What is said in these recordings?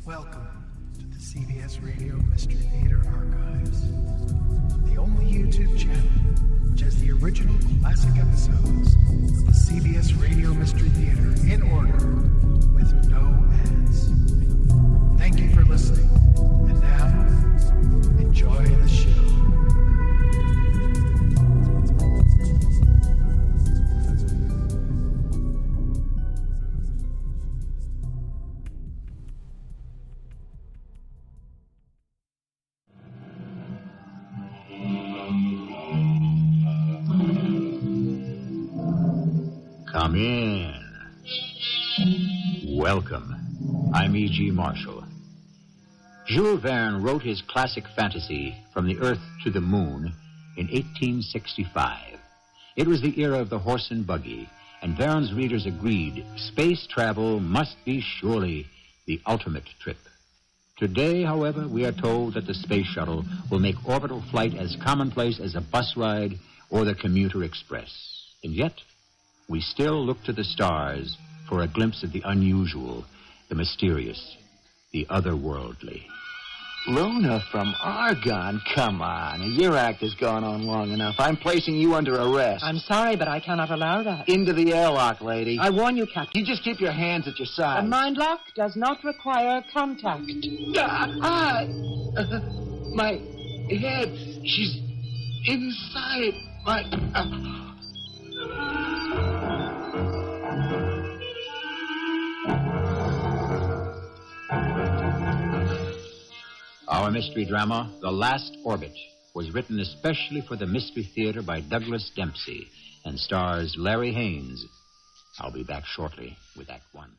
Welcome to the CBS Radio Mystery Theater Archives, the only YouTube channel which has the original classic episodes of the CBS Radio Mystery Theater in order with no ads. Thank you for listening, and now, enjoy the show. Come in. Welcome. I'm E.G. Marshall. Jules Verne wrote his classic fantasy From the Earth to the Moon in 1865. It was the era of the horse and buggy, and Verne's readers agreed space travel must be surely the ultimate trip. Today, however, we are told that the space shuttle will make orbital flight as commonplace as a bus ride or the commuter express. And yet, we still look to the stars for a glimpse of the unusual, the mysterious, the otherworldly. Luna from Argonne? Come on. Your act has gone on long enough. I'm placing you under arrest. I'm sorry, but I cannot allow that. Into the airlock, lady. I warn you, Captain. You just keep your hands at your sides. A mind lock does not require contact. My head. She's inside my... Our mystery drama, The Last Orbit, was written especially for the Mystery Theater by Douglas Dempsey and stars Larry Haines. I'll be back shortly with Act One.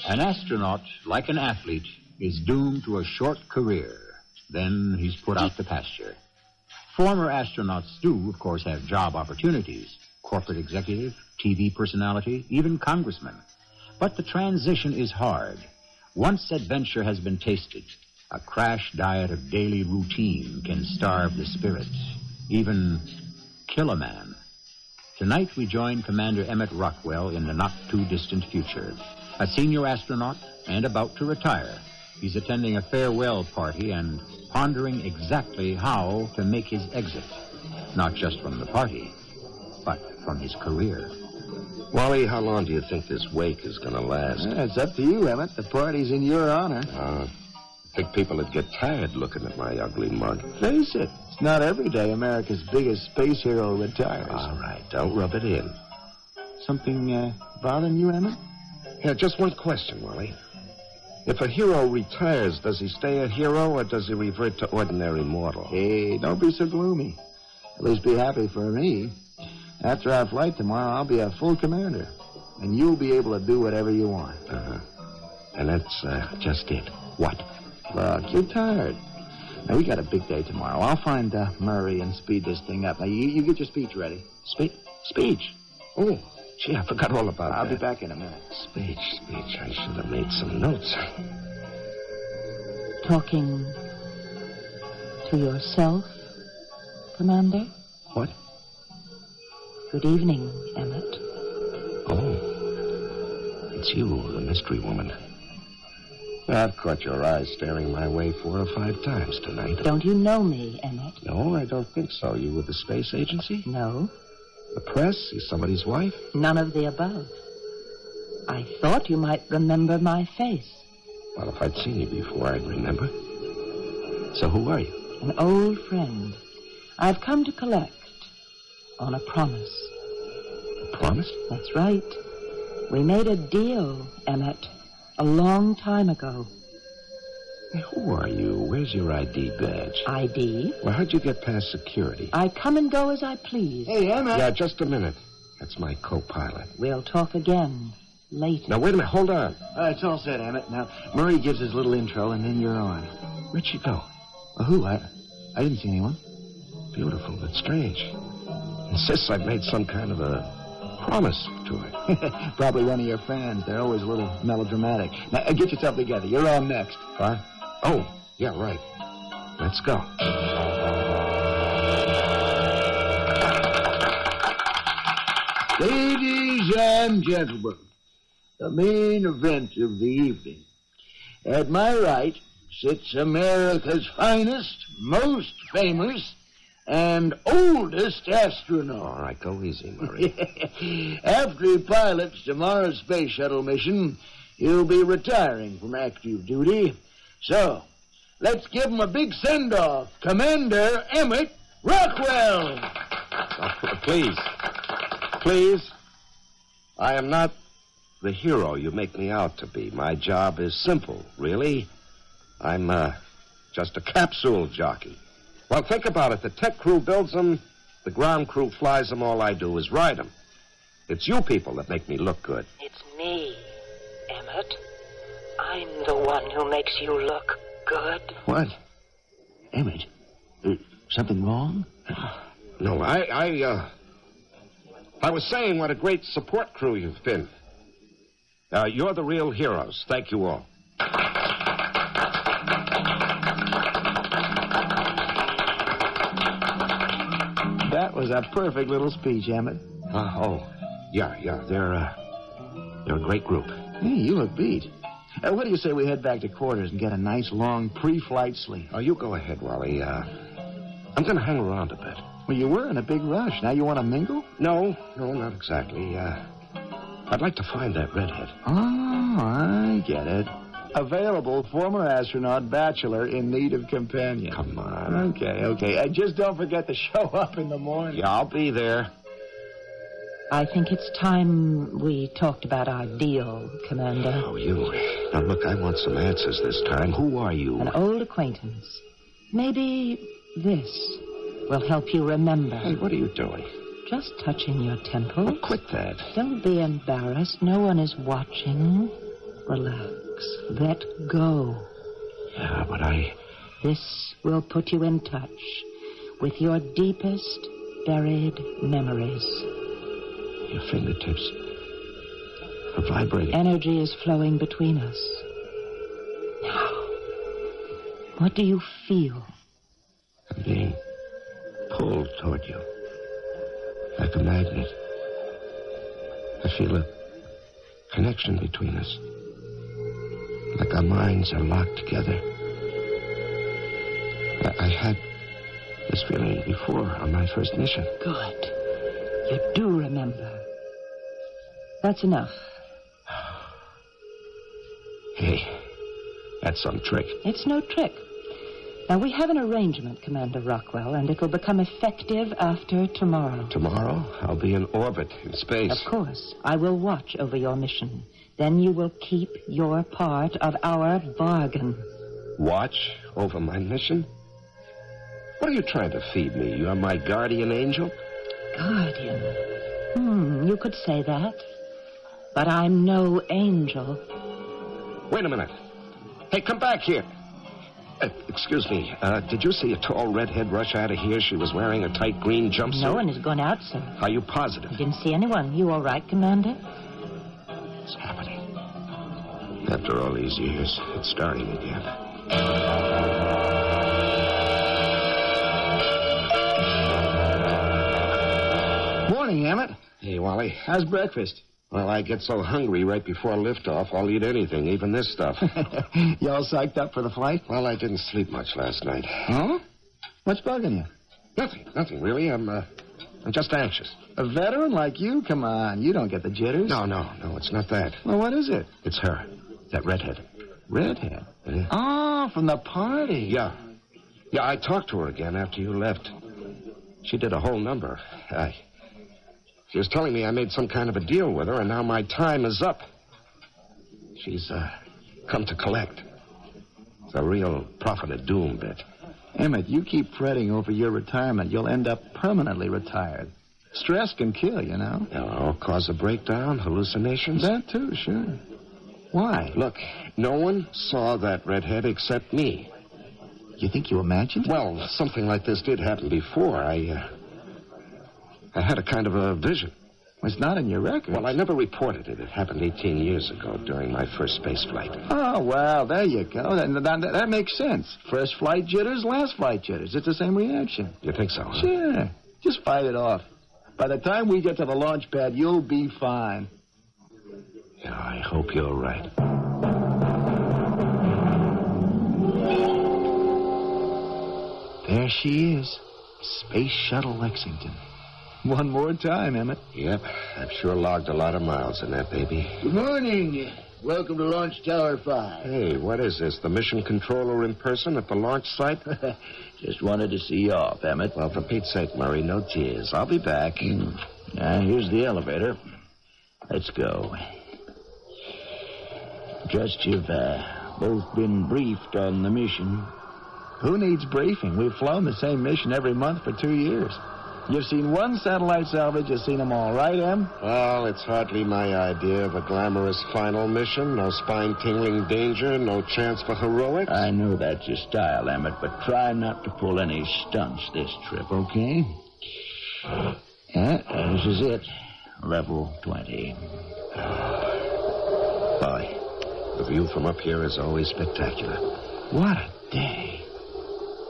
An astronaut, like an athlete, is doomed to a short career. Then he's put out to pasture. Former astronauts do, of course, have job opportunities. Corporate executive, TV personality, even congressman. But the transition is hard. Once adventure has been tasted, a crash diet of daily routine can starve the spirits, even kill a man. Tonight we join Commander Emmett Rockwell in the not-too-distant future. A senior astronaut and about to retire. He's attending a farewell party and pondering exactly how to make his exit. Not just from the party, but from his career. Wally, how long do you think this wake is going to last? It's up to you, Emmett. The party's in your honor. I think people would get tired looking at my ugly mug. Face it. It's not every day America's biggest space hero retires. All right, don't rub it in. Something bothering you, Emmett? Yeah, just one question, Wally. If a hero retires, does he stay a hero or does he revert to ordinary mortal? Hey, don't be so gloomy. At least be happy for me. After our flight tomorrow, I'll be a full commander. And you'll be able to do whatever you want. Uh-huh. And that's just it. What? Look, you're tired. Now, we got a big day tomorrow. I'll find Murray and speed this thing up. Now, you get your speech ready. Speech? Oh, gee, I forgot all about that. I'll be back in a minute. Speech. I should have made some notes. Talking to yourself, Commander? What? Good evening, Emmett. Oh, it's you, the mystery woman. I've caught your eyes staring my way 4 or 5 times tonight. Don't you know me, Emmett? No, I don't think so. You with the space agency? No. The press? You somebody's wife? None of the above. I thought you might remember my face. Well, if I'd seen you before, I'd remember. So who are you? An old friend. I've come to collect on a promise. A promise? That's right. We made a deal, Emmett, a long time ago. Hey, who are you? Where's your ID badge? ID? Well, how'd you get past security? I come and go as I please. Hey, Emmett. Yeah, just a minute. That's my co-pilot. We'll talk again later. Now, wait a minute. Hold on. It's all set, Emmett. Now, Murray gives his little intro, and then you're on. Where'd she go? Who? I didn't see anyone. Beautiful, but strange. Insists I've made some kind of a promise to her. Probably one of your fans. They're always a little melodramatic. Now, get yourself together. You're on next. What? Oh, yeah, right. Let's go. Ladies and gentlemen, the main event of the evening. At my right sits America's finest, most famous, and oldest astronaut. All right, go easy, Murray. After he pilots tomorrow's space shuttle mission, he'll be retiring from active duty. So, let's give him a big send-off. Commander Emmett Rockwell. Please. I am not the hero you make me out to be. My job is simple, really. I'm just a capsule jockey. Well, think about it. The tech crew builds them, the ground crew flies them. All I do is ride them. It's you people that make me look good. It's me, Emmett. I'm the one who makes you look good. What? Emmett, something wrong? No, I was saying what a great support crew you've been. You're the real heroes. Thank you all. That was a perfect little speech, Emmett. Yeah. They're a great group. Hey, you look beat. What do you say we head back to quarters and get a nice long pre-flight sleep? Oh, you go ahead, Wally. I'm going to hang around a bit. Well, you were in a big rush. Now you want to mingle? No, not exactly. I'd like to find that redhead. Oh, I get it. Available former astronaut, bachelor, in need of companion. Come on. Okay. Just don't forget to show up in the morning. Yeah, I'll be there. I think it's time we talked about our deal, Commander. Oh, you. Now, look, I want some answers this time. Who are you? An old acquaintance. Maybe this will help you remember. Hey, what are you doing? Just touching your temples. Oh, quit that. Don't be embarrassed. No one is watching. Relax. Let go. Yeah, but This will put you in touch with your deepest buried memories. Your fingertips are vibrating. Energy is flowing between us. Now, what do you feel? I'm being pulled toward you. Like a magnet. I feel a connection between us. Like our minds are locked together. I had this feeling before on my first mission. Good. You do remember. That's enough. Hey, that's some trick. It's no trick. Now, we have an arrangement, Commander Rockwell, and it will become effective after tomorrow. Tomorrow, I'll be in orbit in space. Of course. I will watch over your mission. Then you will keep your part of our bargain. Watch over my mission? What are you trying to feed me? You're my guardian angel? Guardian. You could say that. But I'm no angel. Wait a minute. Hey, come back here. Excuse me. Did you see a tall redhead rush out of here? She was wearing a tight green jumpsuit. No one has gone out, sir. Are you positive? I didn't see anyone. You all right, Commander? It's happening. After all these years, it's starting again. Morning, Emmett. Hey, Wally. How's breakfast? Well, I get so hungry right before liftoff, I'll eat anything, even this stuff. You all psyched up for the flight? Well, I didn't sleep much last night. Huh? What's bugging you? Nothing, really. I'm just anxious. A veteran like you? Come on, you don't get the jitters. No, it's not that. Well, what is it? It's her. That redhead. Redhead? Yeah. Oh, from the party. Yeah, I talked to her again after you left. She did a whole number. She was telling me I made some kind of a deal with her, and now my time is up. She's come to collect. It's a real prophet of doom bit. Emmett, you keep fretting over your retirement, you'll end up permanently retired. Stress can kill, you know. Cause a breakdown, hallucinations. That too, sure. Why? Look, no one saw that redhead except me. You think you imagined it? Well, something like this did happen before. I had a kind of a vision. It's not in your record. Well, I never reported it. It happened 18 years ago during my first space flight. Oh, well, there you go. That makes sense. First flight jitters, last flight jitters. It's the same reaction. You think so, huh? Sure. Just fight it off. By the time we get to the launch pad, you'll be fine. Yeah, I hope you're right. There she is. Space Shuttle Lexington. One more time, Emmett. Yep, I've sure logged a lot of miles in that baby. Good morning. Welcome to Launch Tower 5. Hey, what is this? The mission controller in person at the launch site? Just wanted to see you off, Emmett. Well, for Pete's sake, Murray, no tears. I'll be back. Now, here's the elevator. Let's go. Just you've both been briefed on the mission. Who needs briefing? We've flown the same mission every month for 2 years. You've seen one satellite salvage, you've seen them all, right, Em? Well, it's hardly my idea of a glamorous final mission. No spine-tingling danger, no chance for heroics. I know that's your style, Emmett, but try not to pull any stunts this trip, okay? This is it. Level 20. Boy, the view from up here is always spectacular. What a day.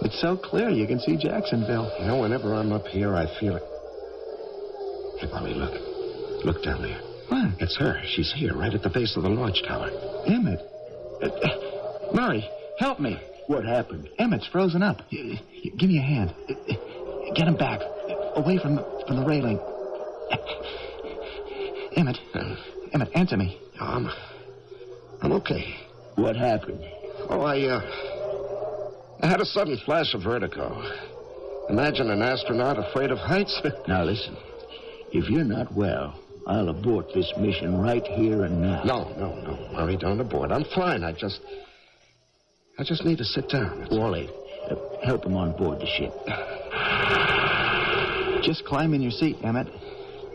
It's so clear you can see Jacksonville. You know, whenever I'm up here, I feel it. Hey, Wally, look. Look down there. What? It's her. She's here, right at the base of the launch tower. Emmett. Murray, help me. What happened? Emmett's frozen up. Give me a hand. Get him back. Away from the railing. Emmett. Emmett, answer me. Oh, I'm okay. What happened? Oh, I had a sudden flash of vertigo. Imagine an astronaut afraid of heights. Now, listen. If you're not well, I'll abort this mission right here and now. No, Murray, don't abort. I'm fine. I just need to sit down. Wally, help him on board the ship. Just climb in your seat, Emmett.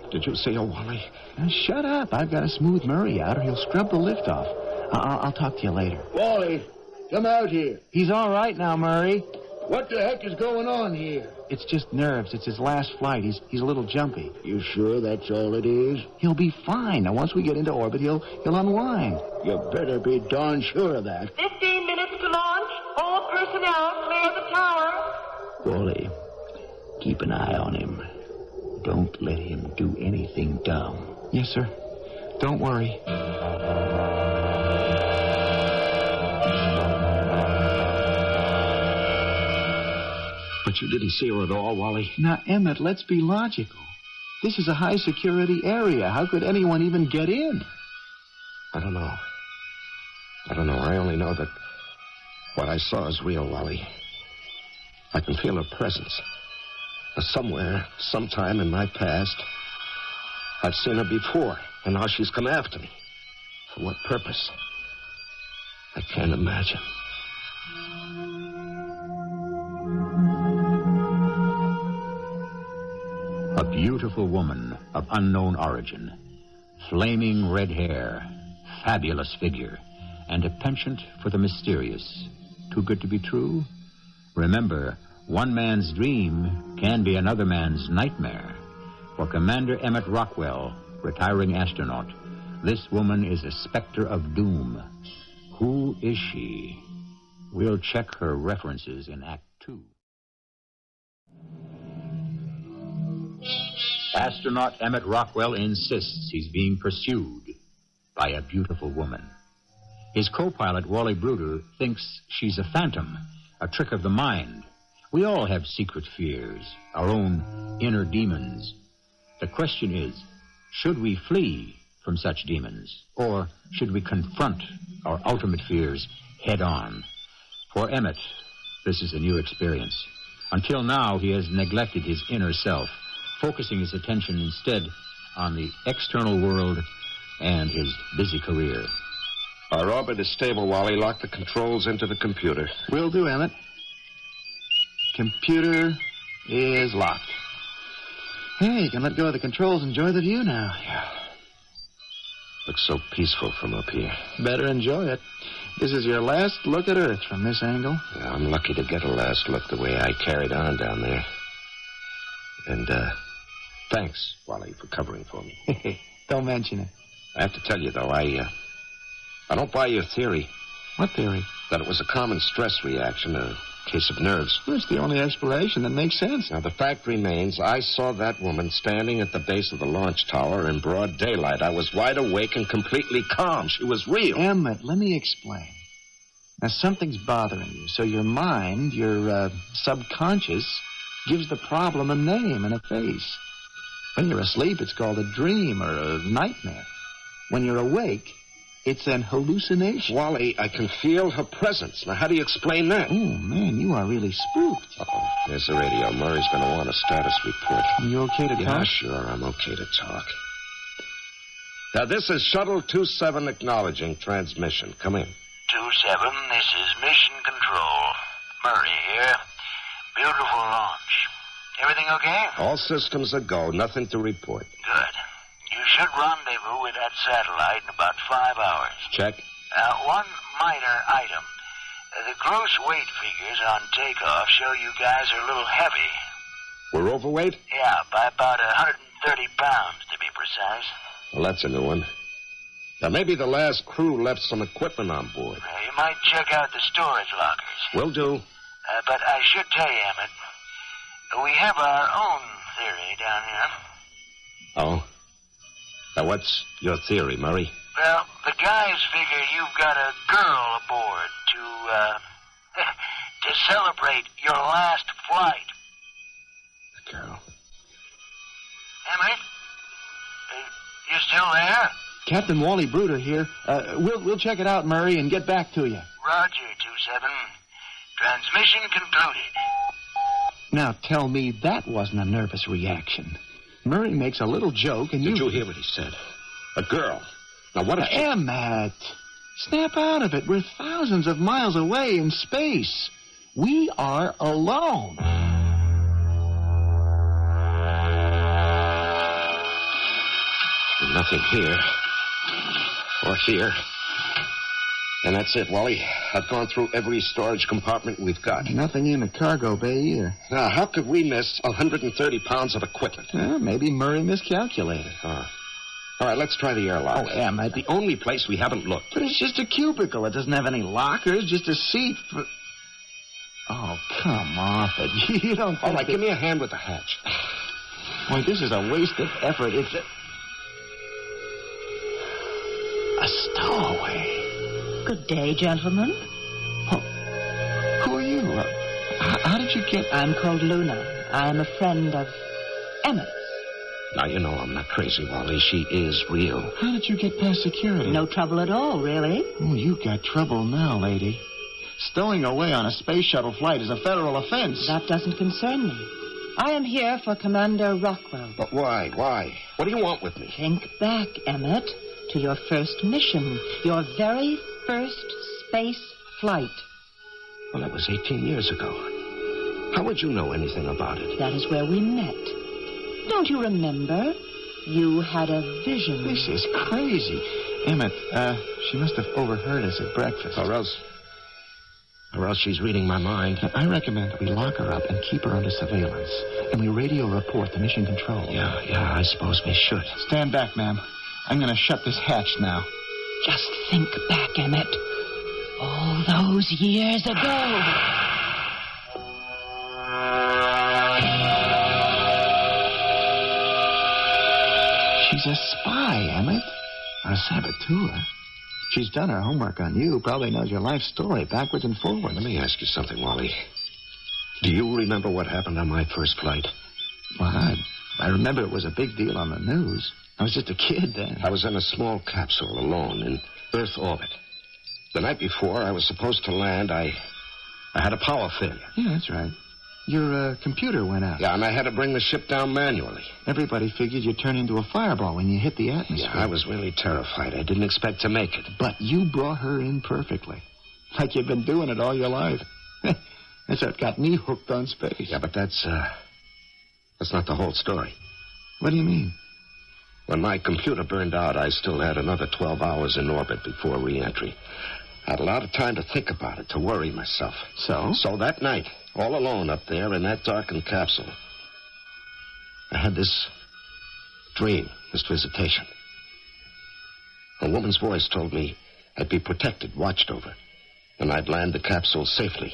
Did you say, Wally? Now, shut up. I've got to smooth Murray out or he'll scrub the lift off. I'll talk to you later. Wally, come out here. He's all right now, Murray. What the heck is going on here? It's just nerves. It's his last flight. He's a little jumpy. You sure that's all it is? He'll be fine. Now, once we get into orbit, he'll unwind. You better be darn sure of that. 15 minutes to launch. All personnel clear the tower. Wally, keep an eye on him. Don't let him do anything dumb. Yes, sir. Don't worry. But you didn't see her at all, Wally? Now, Emmett, let's be logical. This is a high-security area. How could anyone even get in? I don't know. I only know that what I saw is real, Wally. I can feel her presence. Somewhere, sometime in my past, I've seen her before, and now she's come after me. For what purpose? I can't imagine. A beautiful woman of unknown origin, flaming red hair, fabulous figure, and a penchant for the mysterious. Too good to be true? Remember, one man's dream can be another man's nightmare. For Commander Emmett Rockwell, retiring astronaut, this woman is a specter of doom. Who is she? We'll check her references in Act 2. Astronaut Emmett Rockwell insists he's being pursued by a beautiful woman. His co-pilot, Wally Bruder, thinks she's a phantom, a trick of the mind. We all have secret fears, our own inner demons. The question is, should we flee from such demons, or should we confront our ultimate fears head on? For Emmett, this is a new experience. Until now, he has neglected his inner self, focusing his attention instead on the external world and his busy career. Our orbit is stable, Wally. Lock the controls into the computer. Will do, Emmett. Computer is locked. Hey, you can let go of the controls and enjoy the view now. Looks so peaceful from up here. Better enjoy it. This is your last look at Earth from this angle. Yeah, I'm lucky to get a last look the way I carried on down there. And, thanks, Wally, for covering for me. Don't mention it. I have to tell you, though, I don't buy your theory. What theory? That it was a common stress reaction, a case of nerves. Well, it's the only explanation that makes sense. Now, the fact remains, I saw that woman standing at the base of the launch tower in broad daylight. I was wide awake and completely calm. She was real. Emmett, let me explain. Now, something's bothering you, so your mind, your subconscious, gives the problem a name and a face. When you're asleep, it's called a dream or a nightmare. When you're awake, it's an hallucination. Wally, I can feel her presence. Now, how do you explain that? Oh, man, you are really spooked. Uh-oh. There's the radio. Murray's going to want a status report. Are you okay to talk? Yeah, sure. I'm okay to talk. Now, this is Shuttle 27 acknowledging transmission. Come in. 27, this is Mission Control. Murray here. Beautiful launch. Everything okay? All systems a go. Nothing to report. Good. You should rendezvous with that satellite in about 5 hours. Check. One minor item. The gross weight figures on takeoff show you guys are a little heavy. We're overweight? Yeah, by about 130 pounds, to be precise. Well, that's a new one. Now, maybe the last crew left some equipment on board. You might check out the storage lockers. Will do. But I should tell you, Emmett, we have our own theory down here. Oh? Now, what's your theory, Murray? Well, the guys figure you've got a girl aboard to celebrate your last flight. The girl. Emmett? You still there? Captain Wally Bruder here. We'll check it out, Murray, and get back to you. Roger, 27. Transmission concluded. Now, tell me that wasn't a nervous reaction. Murray makes a little joke, and Did you hear what he said? A girl. Now, what if she... Emmett, snap out of it. We're thousands of miles away in space. We are alone. Nothing here. Or here. And that's it, Wally. I've gone through every storage compartment we've got. Nothing in the cargo bay either. Now, how could we miss 130 pounds of equipment? Maybe Murray miscalculated. All right, let's try the airlock. Oh, Emmett. The only place we haven't looked. But it's just a cubicle. It doesn't have any lockers, just a seat for... Oh, come off it. You don't... All right, give me a hand with the hatch. Boy, this is a waste of effort. It's a stowaway. Good day, gentlemen. Oh, who are you? How did you get... I'm called Luna. I am a friend of Emmett's. Now, you know I'm not crazy, Wally. She is real. How did you get past security? No trouble at all, really. Oh, you got trouble now, lady. Stowing away on a space shuttle flight is a federal offense. That doesn't concern me. I am here for Commander Rockwell. But why? Why? What do you want with me? Think back, Emmett, to your first mission. Your very first space flight. Well, that was 18 years ago. How would you know anything about it? That is where we met. Don't you remember? You had a vision. This is crazy. Emmett, she must have overheard us at breakfast. Or else she's reading my mind. I recommend we lock her up and keep her under surveillance. And we radio report to Mission Control. Yeah, I suppose we should. Stand back, ma'am. I'm going to shut this hatch now. Just think back, Emmett. All those years ago. She's a spy, Emmett. A saboteur. She's done her homework on you, probably knows your life story backwards and forwards. Let me ask you something, Wally. Do you remember what happened on my first flight? Well, I remember it was a big deal on the news. I was just a kid then. I was in a small capsule alone in Earth orbit. The night before I was supposed to land, I had a power failure. Yeah, that's right. Your computer went out. Yeah, and I had to bring the ship down manually. Everybody figured you'd turn into a fireball when you hit the atmosphere. Yeah, I was really terrified. I didn't expect to make it. But you brought her in perfectly. Like you've been doing it all your life. That's what got me hooked on space. Yeah, but that's not the whole story. What do you mean? When my computer burned out, I still had another 12 hours in orbit before re-entry. I had a lot of time to think about it, to worry myself. So? So that night, all alone up there in that darkened capsule, I had this dream, this visitation. A woman's voice told me I'd be protected, watched over. and I'd land the capsule safely.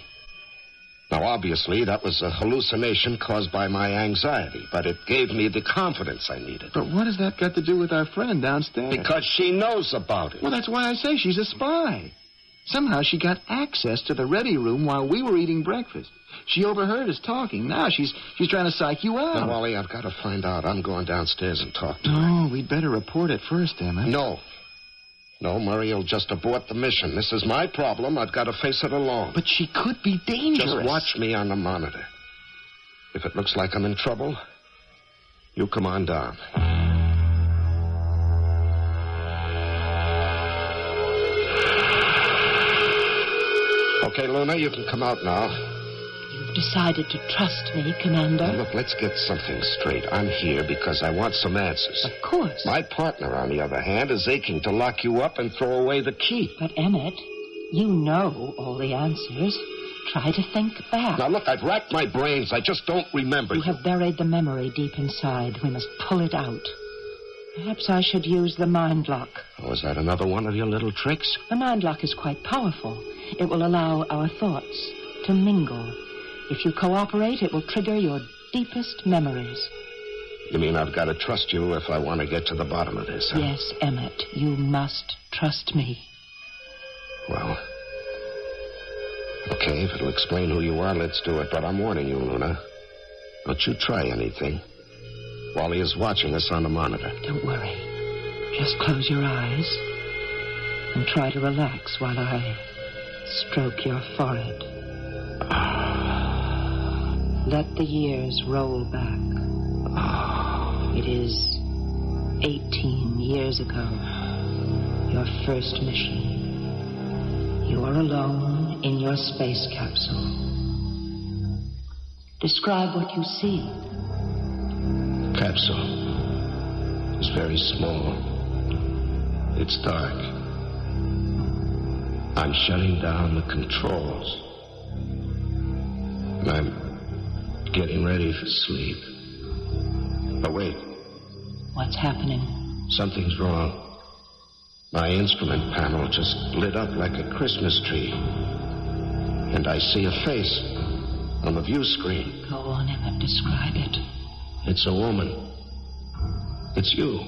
Now, obviously, that was a hallucination caused by my anxiety, but it gave me the confidence I needed. But what has that got to do with our friend downstairs? Because she knows about it. Well, that's why I say she's a spy. Somehow she got access to the ready room while we were eating breakfast. She overheard us talking. Now she's trying to psych you out. Now, Wally, I've got to find out. I'm going downstairs and talk to her. No, we'd better report it first, Emmett. No, Murray will just abort the mission. This is my problem. I've got to face it alone. But she could be dangerous. Just watch me on the monitor. If it looks like I'm in trouble, you come on down. Okay, Luna, you can come out now. You've decided to trust me, Commander? Now, look, let's get something straight. I'm here because I want some answers. Of course. My partner, on the other hand, is aching to lock you up and throw away the key. But, Emmett, you know all the answers. Try to think back. Now, look, I've racked my brains. I just don't remember. You have buried the memory deep inside. We must pull it out. Perhaps I should use the mind lock. Oh, is that another one of your little tricks? The mind lock is quite powerful. It will allow our thoughts to mingle. If you cooperate, it will trigger your deepest memories. You mean I've got to trust you if I want to get to the bottom of this, huh? Yes, Emmett, you must trust me. Well, okay, if it'll explain who you are, let's do it. But I'm warning you, Luna. Don't you try anything. Wally is watching us on the monitor. Don't worry. Just close your eyes and try to relax while I stroke your forehead. Let the years roll back. It is 18 years ago, your first mission. You are alone in your space capsule. Describe what you see. The capsule is very small. It's dark. I'm shutting down the controls. And I'm getting ready for sleep. But wait. What's happening? Something's wrong. My instrument panel just lit up like a Christmas tree. And I see a face on the view screen. Go on, Emmett. Describe it. It's a woman. It's you.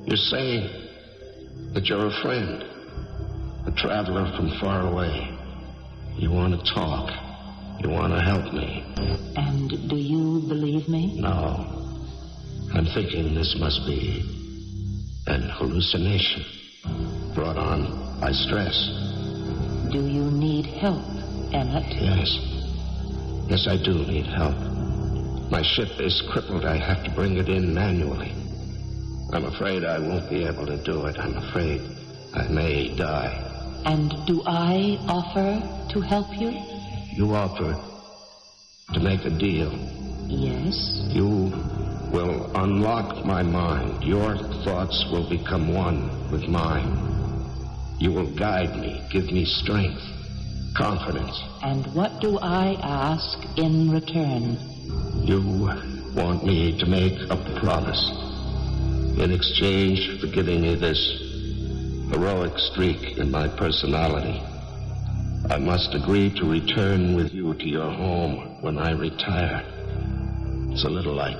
You're saying that you're a friend. A traveler from far away. You want to talk. You want to help me. And do you believe me? No. I'm thinking this must be an hallucination brought on by stress. Do you need help, Emmett? Yes. Yes, I do need help. My ship is crippled. I have to bring it in manually. I'm afraid I won't be able to do it. I'm afraid I may die. And do I offer to help you? You offer to make a deal. Yes. You will unlock my mind. Your thoughts will become one with mine. You will guide me, give me strength, confidence. And what do I ask in return? You want me to make a promise. In exchange for giving me this heroic streak in my personality, I must agree to return with you to your home when I retire. It's a little like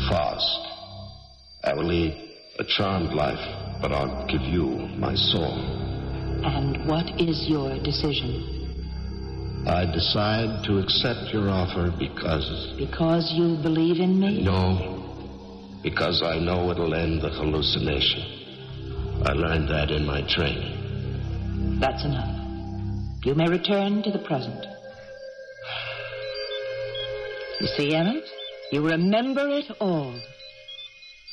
Faust. I will lead a charmed life, but I'll give you my soul. And what is your decision? I decide to accept your offer because... Because you believe in me? No, because I know it'll end the hallucination. I learned that in my training. That's enough. You may return to the present. You see, Emmett? You remember it all.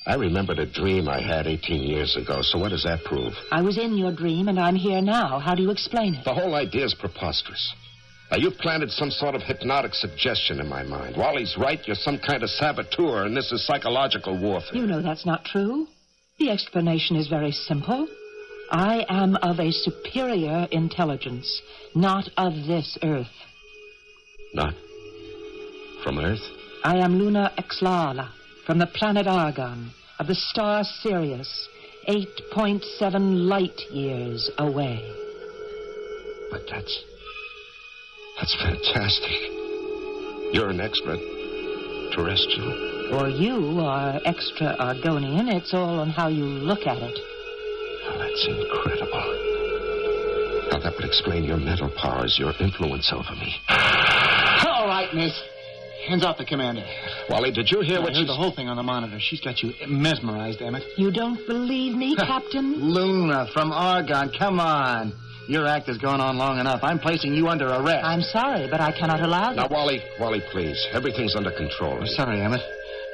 I remembered a dream I had 18 years ago, so what does that prove? I was in your dream, and I'm here now. How do you explain it? The whole idea is preposterous. Now, you planted some sort of hypnotic suggestion in my mind. Wally's right, you're some kind of saboteur, and this is psychological warfare. You know that's not true. The explanation is very simple. I am of a superior intelligence, not of this Earth. Not from Earth? I am Luna Exlala, from the planet Argon, of the star Sirius, 8.7 light years away. but that's fantastic. You're an extraterrestrial. Or you are extra Argonian. It's all on how you look at it. Oh, that's incredible. Now, that would explain your mental powers, your influence over me. All right, miss. Hands off the commander. Wally, did you hear I what heard the whole thing on the monitor. She's got you mesmerized, Emmett. You don't believe me, Captain? Luna from Argonne, come on. Your act has gone on long enough. I'm placing you under arrest. I'm sorry, but I cannot allow Now, you. Wally, please. Everything's under control. I'm sorry, Emmett.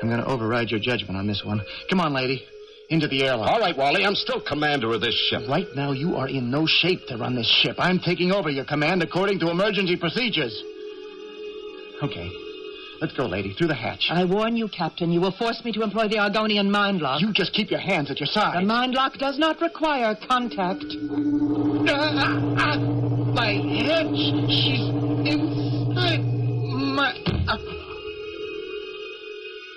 I'm going to override your judgment on this one. Come on, lady. Into the airlock. All right, Wally, I'm still commander of this ship. Right now, you are in no shape to run this ship. I'm taking over your command according to emergency procedures. Okay. Let's go, lady. Through the hatch. I warn you, Captain, you will force me to employ the Argonian mind lock. You just keep your hands at your sides. The mind lock does not require contact. My head. She's inside my...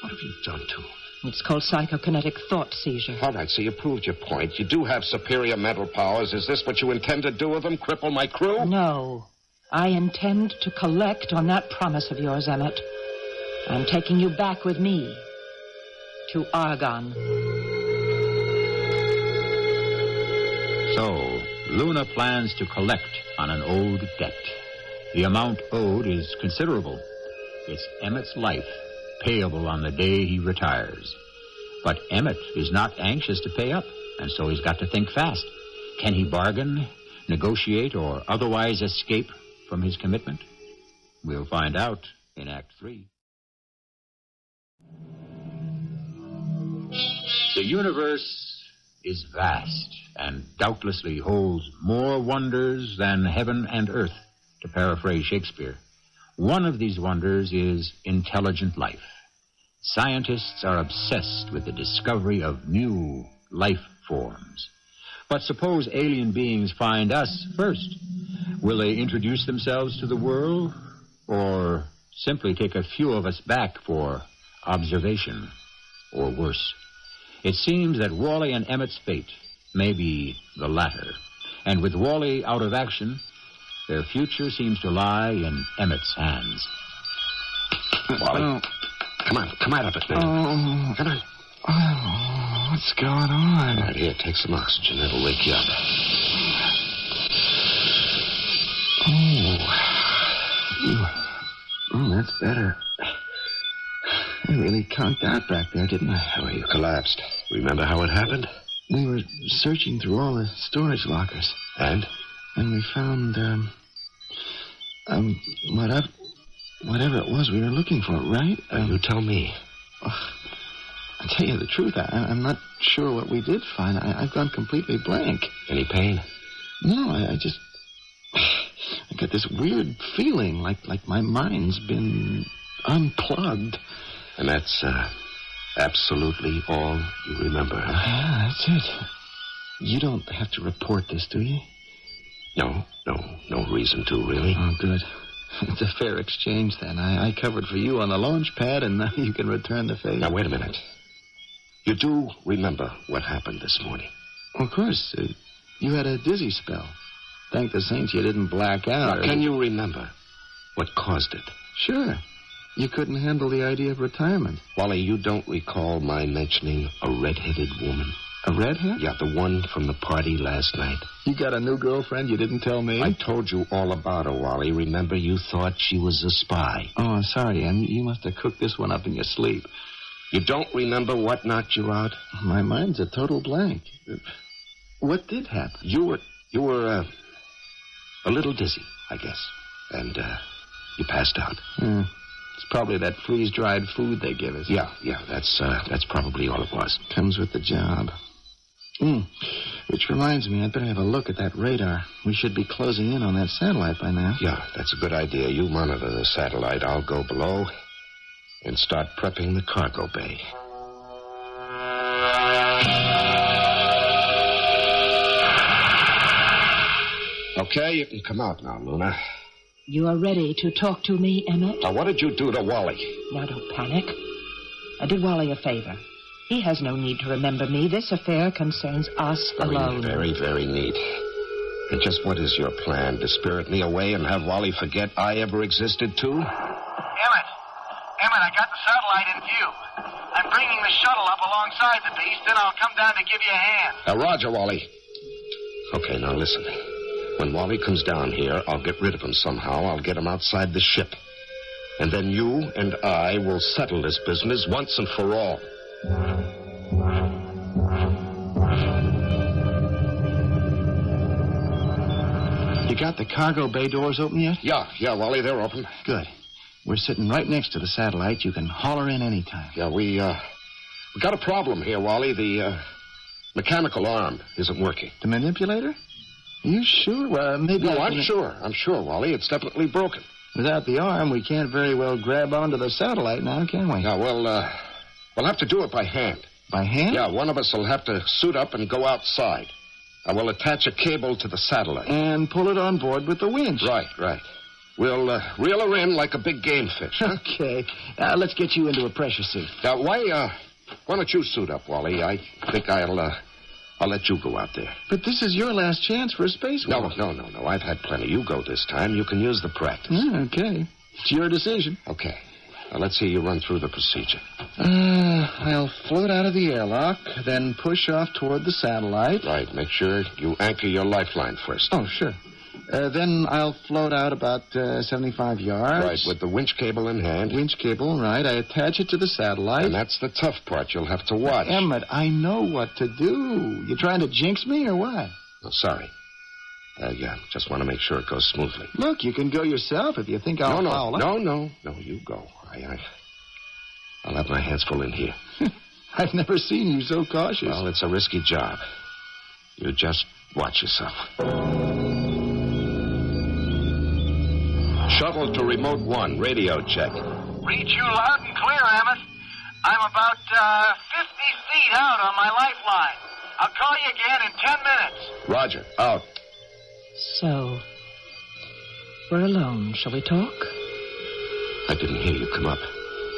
What have you done to him? It's called psychokinetic thought seizure. All right, so you proved your point. You do have superior mental powers. Is this what you intend to do with them? Cripple my crew? No. I intend to collect on that promise of yours, Emmett. I'm taking you back with me to Argonne. So, Luna plans to collect on an owed debt. The amount owed is considerable. It's Emmett's life, payable on the day he retires. But Emmett is not anxious to pay up, and so he's got to think fast. Can he bargain, negotiate, or otherwise escape from his commitment? We'll find out in Act 3. The universe is vast and doubtlessly holds more wonders than heaven and earth, to paraphrase Shakespeare. One of these wonders is intelligent life. Scientists are obsessed with the discovery of new life forms. But suppose alien beings find us first. Will they introduce themselves to the world, or simply take a few of us back for observation, or worse? It seems that Wally and Emmett's fate may be the latter. And with Wally out of action, their future seems to lie in Emmett's hands. Wally, come out of it, man. Come on. Oh, what's going on? Right here, take some oxygen. It'll wake you up. Oh, that's better. I really conked out back there, didn't I? Well, you collapsed. Remember how it happened? We were searching through all the storage lockers. And? And we found, whatever it was we were looking for, right? You tell me. I'll tell you the truth. I'm not sure what we did find. I've gone completely blank. Any pain? No, I got this weird feeling like my mind's been unplugged. And that's, absolutely all you remember, huh? Yeah, that's it. You don't have to report this, do you? No reason to, really. Oh, good. It's a fair exchange, then. I covered for you on the launch pad, and now you can return the favor. Now, wait a minute. You do remember what happened this morning? Of course. You had a dizzy spell. Thank the saints you didn't black out. Now, can you remember what caused it? Sure. You couldn't handle the idea of retirement. Wally, you don't recall my mentioning a red-headed woman? A redhead? Yeah, the one from the party last night. You got a new girlfriend you didn't tell me? I told you all about her, Wally. Remember, you thought she was a spy. Oh, sorry, Em. You must have cooked this one up in your sleep. You don't remember what knocked you out? My mind's a total blank. What did happen? You were a little dizzy, I guess. And, you passed out. It's probably that freeze-dried food they give us. Yeah, that's probably all it was. Comes with the job. Which reminds me, I'd better have a look at that radar. We should be closing in on that satellite by now. Yeah, that's a good idea. You monitor the satellite. I'll go below and start prepping the cargo bay. Okay, you can come out now, Luna. You are ready to talk to me, Emmett? Now, what did you do to Wally? Now, don't panic. I did Wally a favor. He has no need to remember me. This affair concerns us alone. Very, very neat. And just what is your plan? To spirit me away and have Wally forget I ever existed, too? Emmett, I got the satellite in view. I'm bringing the shuttle up alongside the beast, then I'll come down to give you a hand. Roger, Wally. Okay, now listen. When Wally comes down here, I'll get rid of him somehow. I'll get him outside the ship. And then you and I will settle this business once and for all. You got the cargo bay doors open yet? Yeah, Wally, they're open. Good. We're sitting right next to the satellite. You can haul her in anytime. Yeah, we got a problem here, Wally. The mechanical arm isn't working. The manipulator? Are you sure? Well, maybe... No, I'm sure, Wally. It's definitely broken. Without the arm, we can't very well grab onto the satellite now, can we? Yeah, well, we'll have to do it by hand. By hand? Yeah, one of us will have to suit up and go outside. I will attach a cable to the satellite. And pull it on board with the winch. Right. We'll reel her in like a big game fish. Huh? Okay. Let's get you into a pressure suit. Now, why don't you suit up, Wally? I think I'll let you go out there. But this is your last chance for a spacewalk. No. I've had plenty. You go this time. You can use the practice. Okay. It's your decision. Okay. Now, let's see you run through the procedure. I'll float out of the airlock, then push off toward the satellite. Right. Make sure you anchor your lifeline first. Oh, sure. Then I'll float out about 75 yards. Right, with the winch cable in hand. Winch cable, right. I attach it to the satellite. And that's the tough part you'll have to watch. Emmett, I know what to do. You trying to jinx me or what? Oh, sorry. Yeah, just want to make sure it goes smoothly. Look, you can go yourself if you think I'll foul up. No, you go. I'll have my hands full in here. I've never seen you so cautious. Well, it's a risky job. You just watch yourself. Shuttle to remote 1, radio check. Read you loud and clear, Emmett. I'm about 50 feet out on my lifeline. I'll call you again in 10 minutes. Roger, out. So, we're alone. Shall we talk? I didn't hear you come up.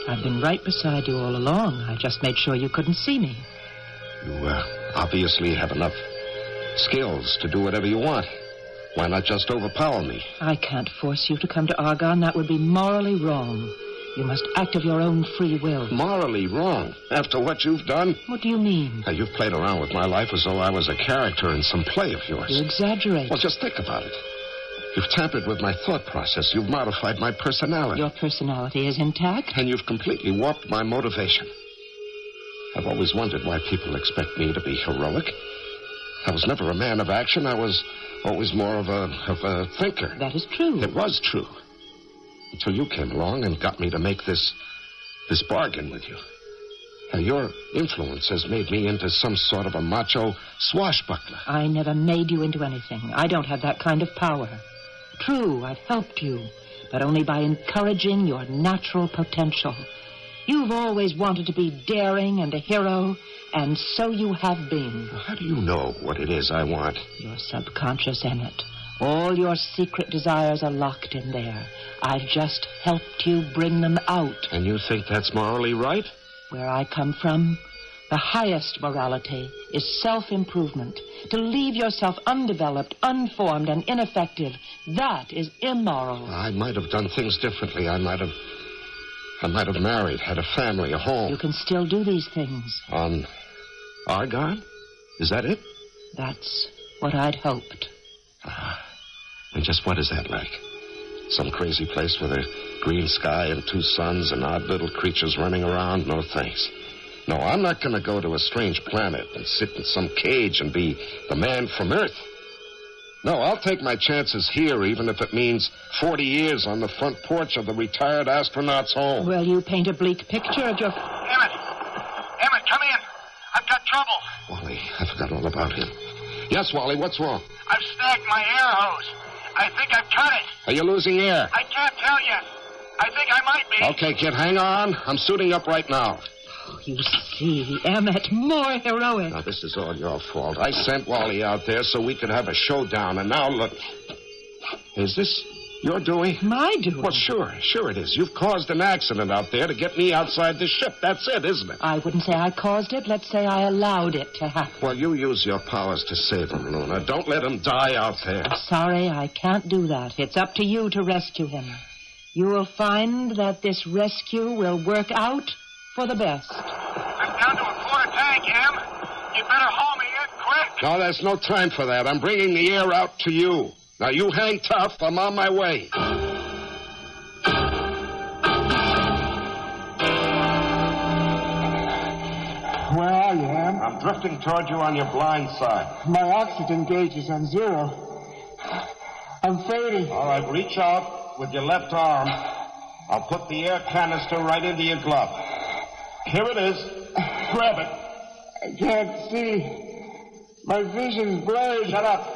I've been right beside you all along. I just made sure you couldn't see me. You obviously have enough skills to do whatever you want. Why not just overpower me? I can't force you to come to Argonne. That would be morally wrong. You must act of your own free will. Morally wrong? After what you've done? What do you mean? Now, you've played around with my life as though I was a character in some play of yours. You exaggerate. Well, just think about it. You've tampered with my thought process. You've modified my personality. Your personality is intact? And you've completely warped my motivation. I've always wondered why people expect me to be heroic. I was never a man of action. I was always more of a thinker. That is true. It was true. Until you came along and got me to make this bargain with you. Now, your influence has made me into some sort of a macho swashbuckler. I never made you into anything. I don't have that kind of power. True, I've helped you, but only by encouraging your natural potential. You've always wanted to be daring and a hero, and so you have been. How do you know what it is I want? Your subconscious, Emmett. All your secret desires are locked in there. I've just helped you bring them out. And you think that's morally right? Where I come from, the highest morality is self-improvement. To leave yourself undeveloped, unformed, and ineffective, that is immoral. I might have done things differently. I might have married, had a family, a home. You can still do these things. On Argonne? Is that it? That's what I'd hoped. And just what is that like? Some crazy place with a green sky and 2 suns and odd little creatures running around? No thanks. No, I'm not going to go to a strange planet and sit in some cage and be the man from Earth. No, I'll take my chances here, even if it means 40 years on the front porch of the retired astronaut's home. Well, you paint a bleak picture of your... Emmett, come in. I've got trouble. Wally, I forgot all about him. Yes, Wally, what's wrong? I've snagged my air hose. I think I've cut it. Are you losing air? I can't tell yet. I think I might be. Okay, kid, hang on. I'm suiting up right now. Oh, you see, Emmett, more heroic. Now, this is all your fault. I sent Wally out there so we could have a showdown, and now look. Is this Your doing? My doing? Well, sure it is. You've caused an accident out there to get me outside the ship. That's it, isn't it? I wouldn't say I caused it. Let's say I allowed it to happen. Well, you use your powers to save him, Luna. Don't let him die out there. I'm sorry, I can't do that. It's up to you to rescue him. You will find that this rescue will work out for the best. I'm down to a quarter tank, Em. You better haul me in quick. No, there's no time for that. I'm bringing the air out to you. Now, you hang tough. I'm on my way. Where are you, Em? I'm drifting toward you on your blind side. My oxygen gauge is on 0. I'm fading. All right, reach out with your left arm. I'll put the air canister right into your glove. Here it is. Grab it. I can't see. My vision's blurred. Shut up.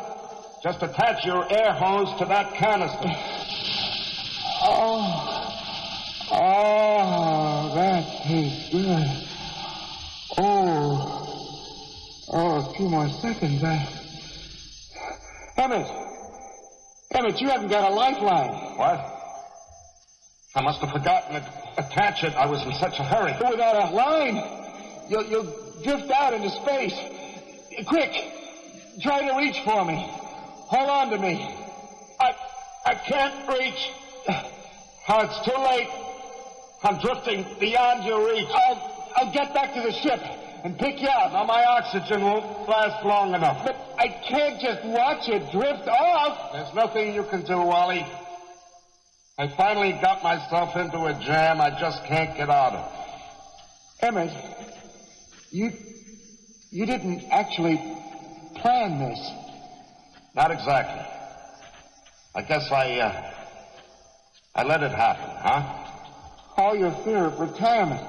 Just attach your air hose to that canister. Oh, that tastes good. A few more seconds. Emmett, you haven't got a lifeline. What? I must have forgotten to attach it. I was in such a hurry. Without a line, you'll drift out into space. Quick, try to reach for me. Hold on to me. I can't reach. Oh, it's too late. I'm drifting beyond your reach. I'll get back to the ship and pick you up. Now, my oxygen won't last long enough. But I can't just watch it drift off. There's nothing you can do, Wally. I finally got myself into a jam I just can't get out of. Emmett, you didn't actually plan this. Not exactly. I guess I let it happen, huh? All your fear of retirement.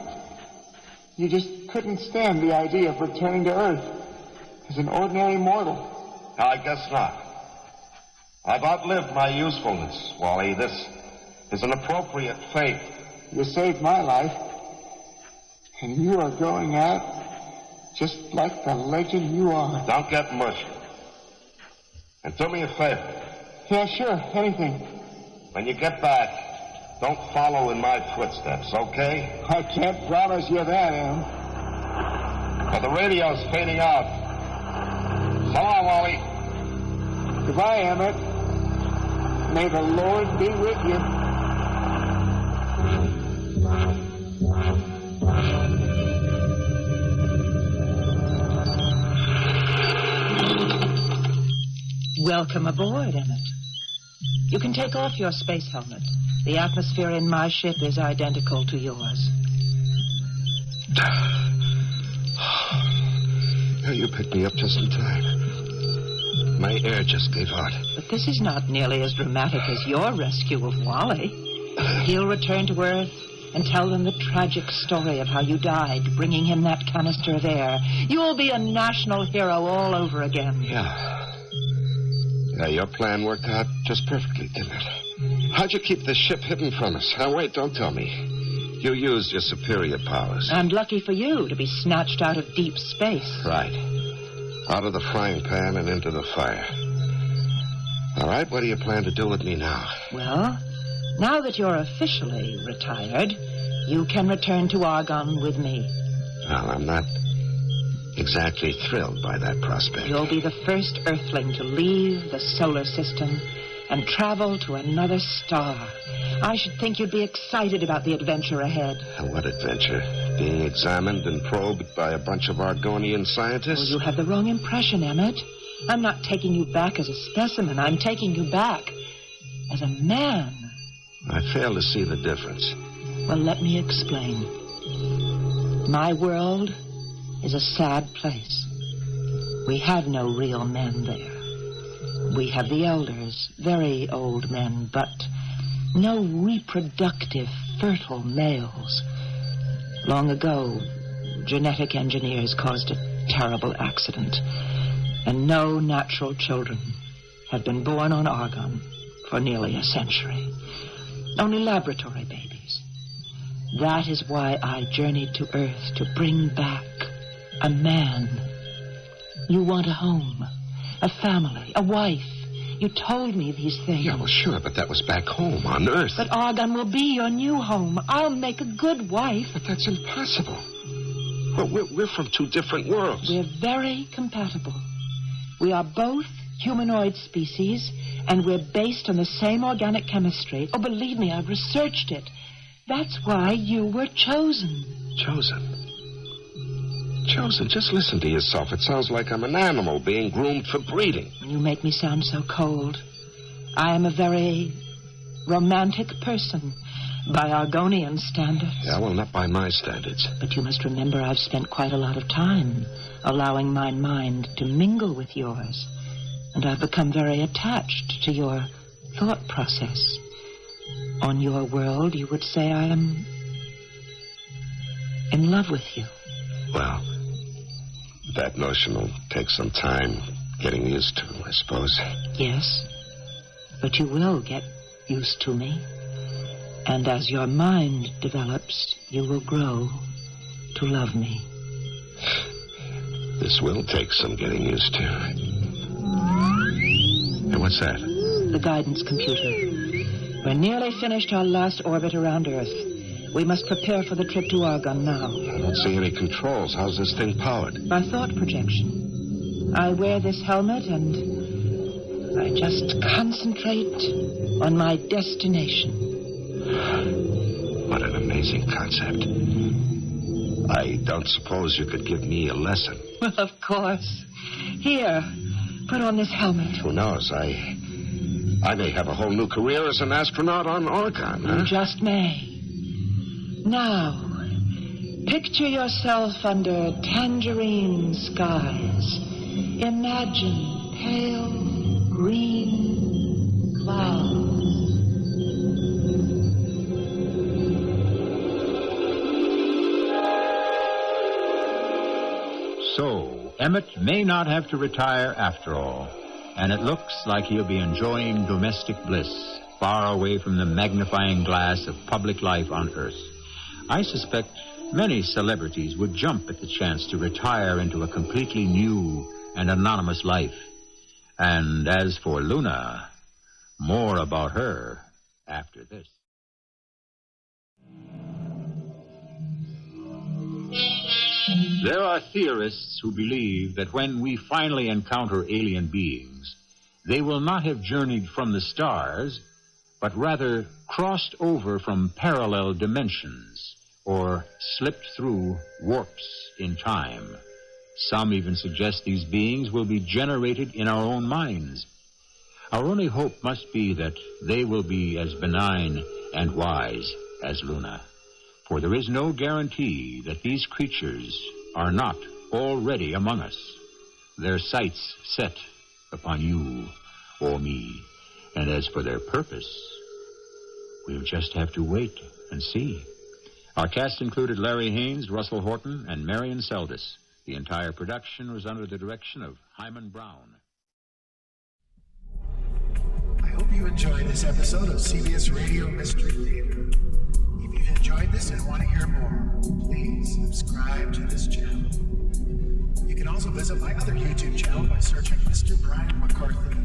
You just couldn't stand the idea of returning to Earth as an ordinary mortal. No, I guess not. I've outlived my usefulness, Wally. This is an appropriate fate. You saved my life, and you are going out just like the legend you are. Don't get mushy. And do me a favor. Yeah, sure. Anything. When you get back, don't follow in my footsteps, okay? I can't promise you that, Em. Well, the radio's fading out. So long, Wally. Goodbye, Emmett. May the Lord be with you. Welcome aboard, Emmett. You can take off your space helmet. The atmosphere in my ship is identical to yours. You picked me up just in time. My air just gave out. But this is not nearly as dramatic as your rescue of Wally. He'll return to Earth and tell them the tragic story of how you died, bringing him that canister of air. You'll be a national hero all over again. Yeah, your plan worked out just perfectly, didn't it? How'd you keep the ship hidden from us? Now, wait, don't tell me. You used your superior powers. And lucky for you to be snatched out of deep space. Right. Out of the frying pan and into the fire. All right, what do you plan to do with me now? Well, now that you're officially retired, you can return to Argonne with me. Well, I'm not exactly thrilled by that prospect. You'll be the first Earthling to leave the solar system and travel to another star. I should think you'd be excited about the adventure ahead. And what adventure? Being examined and probed by a bunch of Argonian scientists? Oh, you have the wrong impression, Emmett. I'm not taking you back as a specimen. I'm taking you back as a man. I fail to see the difference. Well, let me explain. My world is a sad place. We have no real men there. We have the elders, very old men, but no reproductive, fertile males. Long ago, genetic engineers caused a terrible accident, and no natural children have been born on Argonne for nearly a century. Only laboratory babies. That is why I journeyed to Earth, to bring back a man. You want a home, a family, a wife. You told me these things. Yeah, well, sure, but that was back home on Earth. But Argonne will be your new home. I'll make a good wife. But that's impossible. Well, we're from two different worlds. We're very compatible. We are both humanoid species, and we're based on the same organic chemistry. Oh, believe me, I've researched it. That's why you were chosen. Chosen? Chosen? Just listen to yourself. It sounds like I'm an animal being groomed for breeding. You make me sound so cold. I am a very romantic person by Argonian standards. Yeah, well, not by my standards. But you must remember I've spent quite a lot of time allowing my mind to mingle with yours. And I've become very attached to your thought process. On your world, you would say I am in love with you. Well, that notion will take some time getting used to, I suppose. Yes, but you will get used to me. And as your mind develops, you will grow to love me. This will take some getting used to. Hey, what's that? The guidance computer. We're nearly finished our last orbit around Earth. We must prepare for the trip to Argonne now. I don't see any controls. How's this thing powered? By thought projection. I wear this helmet and I just concentrate on my destination. What an amazing concept. I don't suppose you could give me a lesson. Well, of course. Here, put on this helmet. Who knows? I may have a whole new career as an astronaut on Argonne, huh? You just may. Now, picture yourself under tangerine skies. Imagine pale green clouds. So, Emmett may not have to retire after all, and it looks like he'll be enjoying domestic bliss, far away from the magnifying glass of public life on Earth. I suspect many celebrities would jump at the chance to retire into a completely new and anonymous life. And as for Luna, more about her after this. There are theorists who believe that when we finally encounter alien beings, they will not have journeyed from the stars, but rather crossed over from parallel dimensions or slipped through warps in time. Some even suggest these beings will be generated in our own minds. Our only hope must be that they will be as benign and wise as Luna. For there is no guarantee that these creatures are not already among us, their sights set upon you or me. And as for their purpose, we'll just have to wait and see. Our cast included Larry Haines, Russell Horton, and Marian Seldes. The entire production was under the direction of Hyman Brown. I hope you enjoyed this episode of CBS Radio Mystery Theater. If you've enjoyed this and want to hear more, please subscribe to this channel. You can also visit my other YouTube channel by searching Mr. Brian McCarthy.